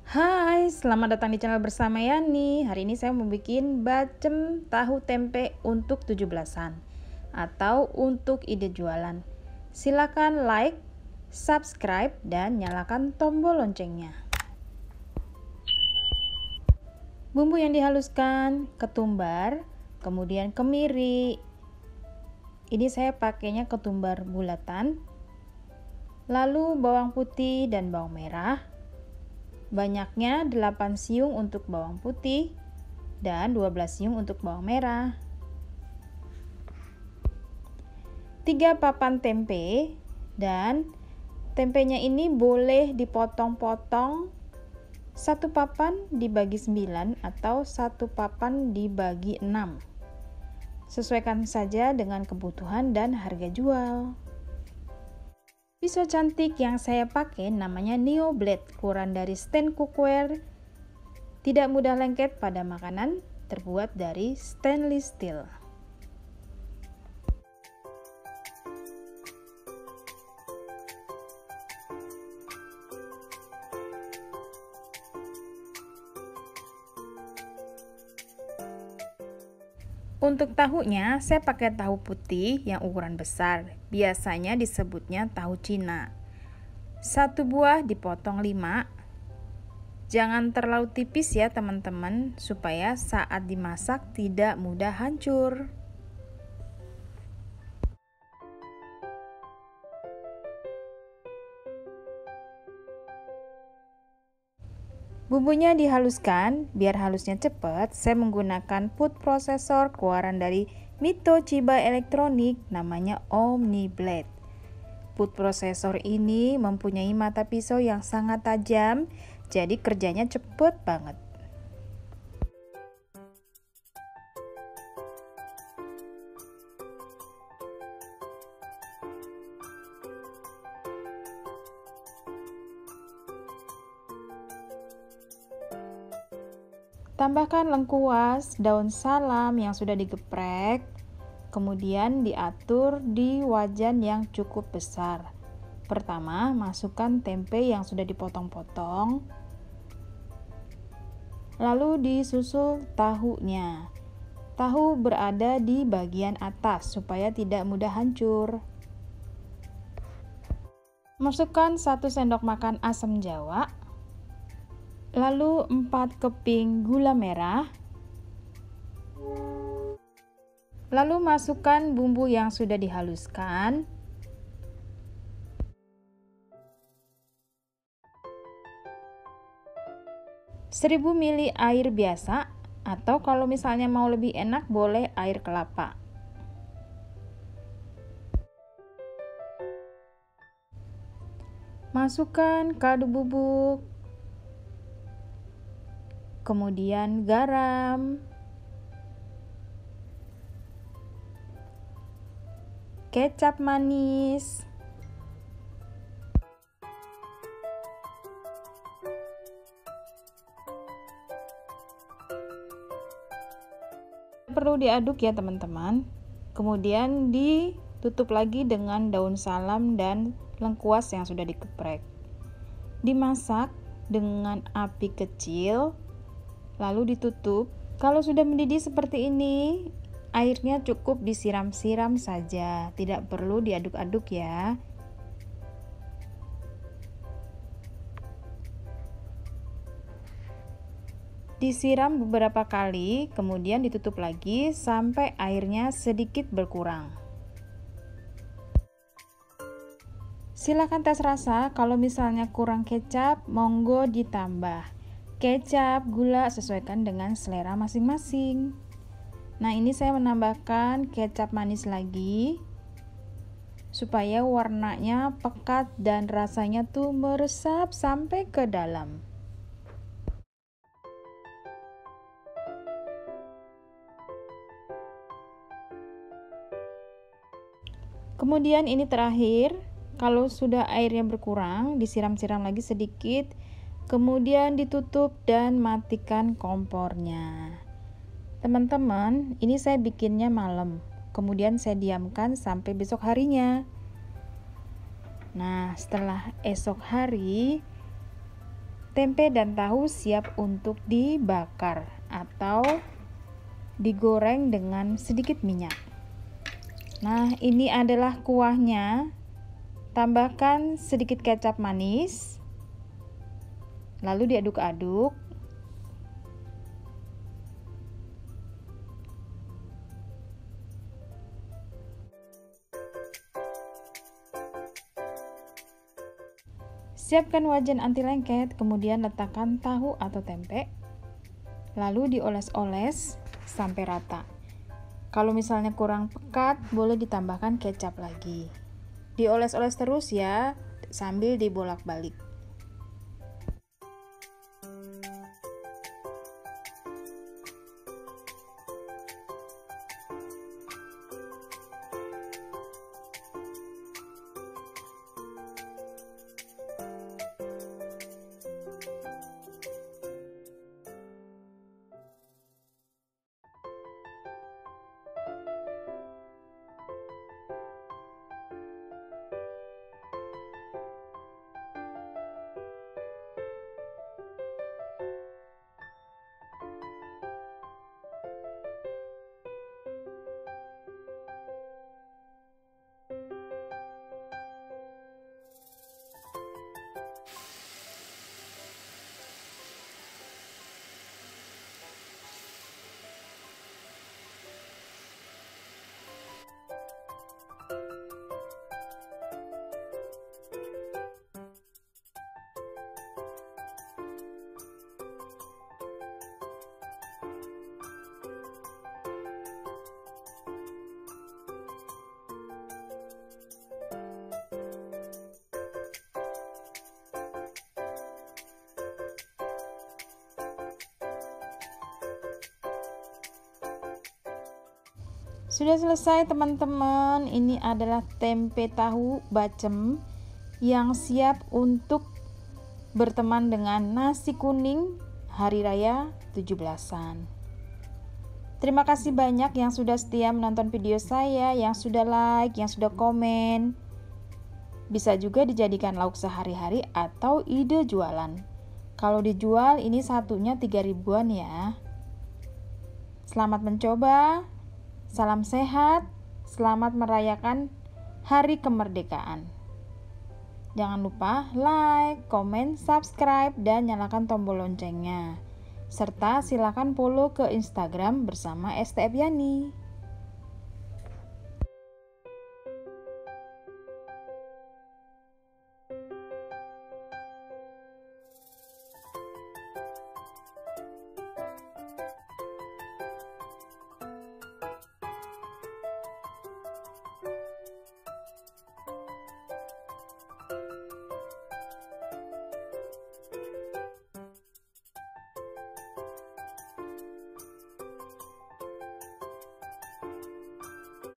Hai, selamat datang di channel bersama Yani. Hari ini saya mau bikin bacem tahu tempe untuk 17-an atau untuk ide jualan. Silakan like, subscribe, dan nyalakan tombol loncengnya. Bumbu yang dihaluskan, ketumbar, kemudian kemiri. Ini saya pakainya ketumbar bulatan. Lalu bawang putih dan bawang merah. Banyaknya 8 siung untuk bawang putih dan 12 siung untuk bawang merah. 3 papan tempe, dan tempenya ini boleh dipotong-potong, 1 papan dibagi 9 atau 1 papan dibagi 6. Sesuaikan saja dengan kebutuhan dan harga jual. Pisau cantik yang saya pakai namanya Neo Blade, keluaran dari stand cookware, tidak mudah lengket pada makanan, terbuat dari stainless steel. Untuk tahunya, saya pakai tahu putih yang ukuran besar. Biasanya disebutnya tahu Cina. 1 buah dipotong 5. Jangan terlalu tipis ya teman-teman, supaya saat dimasak tidak mudah hancur. Bumbunya dihaluskan, biar halusnya cepat. Saya menggunakan food processor keluaran dari Mito Chiba Elektronik, namanya Omni Blade. Food processor ini mempunyai mata pisau yang sangat tajam, jadi kerjanya cepet banget. Tambahkan lengkuas, daun salam yang sudah digeprek, kemudian diatur di wajan yang cukup besar. Pertama, masukkan tempe yang sudah dipotong-potong, lalu disusul tahunya. Tahu berada di bagian atas supaya tidak mudah hancur. Masukkan 1 sendok makan asam jawa, lalu 4 keping gula merah, lalu masukkan bumbu yang sudah dihaluskan, seribu ml air biasa, atau kalau misalnya mau lebih enak boleh air kelapa. Masukkan kaldu bubuk, kemudian garam, kecap manis, perlu diaduk ya teman-teman. Kemudian ditutup lagi dengan daun salam dan lengkuas yang sudah digeprek. Dimasak dengan api kecil, lalu ditutup. Kalau sudah mendidih seperti ini, airnya cukup disiram-siram saja, tidak perlu diaduk-aduk ya. Disiram beberapa kali, kemudian ditutup lagi sampai airnya sedikit berkurang. Silakan tes rasa, kalau misalnya kurang kecap, monggo ditambah. Kecap, gula sesuaikan dengan selera masing-masing. Nah, ini saya menambahkan kecap manis lagi supaya warnanya pekat dan rasanya tuh meresap sampai ke dalam. Kemudian ini terakhir, kalau sudah airnya berkurang, disiram-siram lagi sedikit, kemudian ditutup dan matikan kompornya. Teman-teman, ini saya bikinnya malam, kemudian saya diamkan sampai besok harinya. Nah, setelah esok hari, Tempe dan tahu siap untuk dibakar atau digoreng dengan sedikit minyak. Nah, ini adalah kuahnya. Tambahkan sedikit kecap manis, lalu diaduk-aduk. Siapkan wajan anti lengket, kemudian letakkan tahu atau tempe, lalu dioles-oles sampai rata. Kalau misalnya kurang pekat, boleh ditambahkan kecap lagi. Dioles-oles terus ya, sambil dibolak-balik. Sudah selesai teman-teman. Ini adalah tempe tahu bacem yang siap untuk berteman dengan nasi kuning hari raya 17-an. Terima kasih banyak yang sudah setia menonton video saya, yang sudah like, yang sudah komen. Bisa juga dijadikan lauk sehari-hari atau ide jualan. Kalau dijual ini satunya 3 ribuan ya. Selamat mencoba. Salam sehat, selamat merayakan Hari Kemerdekaan. Jangan lupa like, komen, subscribe, dan nyalakan tombol loncengnya. Serta silakan follow ke Instagram bersama STF Yani.